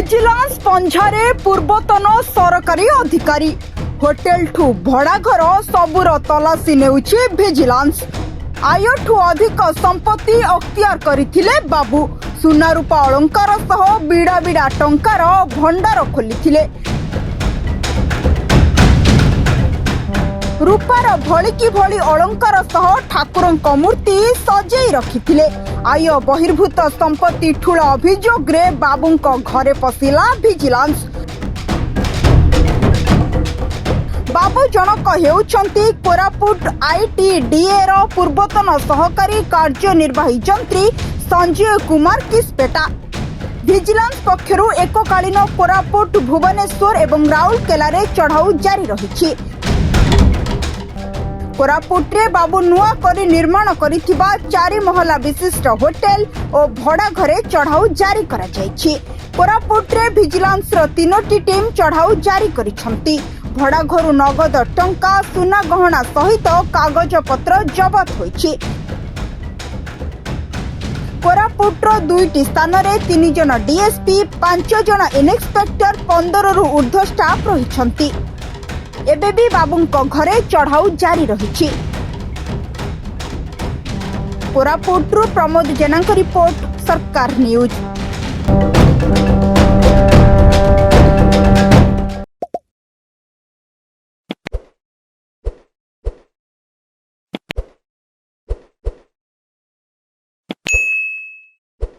Vigilance पंझारे पूर्वतन सरकारी अधिकारी होटेल ठू भड़ा घर सबुर तलाशी नेउछि विजिलेंस। आय ठू अधिक संपत्ति अख्तियार करथिले बाबू। सुना रूपा अलंकार सह बिड़ा बिड़ा टंकार भंडार खोलिथिले। रूपार भलिकी भली अलंकार सह ठाकुरंक मूर्ति सजेई रखिथिले। आय बहिर्भूत संपत्ति ठूल अभियोग रे बाबूंक घरे पशिला विजिलेंस। बाबू जनक हेउछंती कोरापुट आईटीडीए रो पूर्वतन सहकारी कार्यनिर्वाही जंत्री संजय कुमार किस्पेटा। विजिलेंस पक्षरु एककालीन कोरापुट भुवनेश्वर एवं राउरकेला रे चढ़ाऊ जारी रहिछि। कोरापुटे बाबू नुआ करी निर्माण करिथिबा 4 महला विशिष्ट होटेल और भड़ा घरे चढ़ाऊ जारी करा जायछि। कोरापुटे विजिलेंस रो 3टी टीम चढ़ाऊ जारी करिसंती। भड़ा घरु नगद टंका सुना गहना सहित कागज पत्र जबत होइछि। कोरापुटर 2टी स्थान रे 3 जन डीएसपी 5 जन इन्स्पेक्टर 15 रु ऊर्ध्व स्टाफ रहिसंती। एबे भी बाबूंक घरे चढ़ाऊ जारी रहिछि। कोरापुटरू प्रमोद जेनांक रिपोर्ट सरकार न्यूज।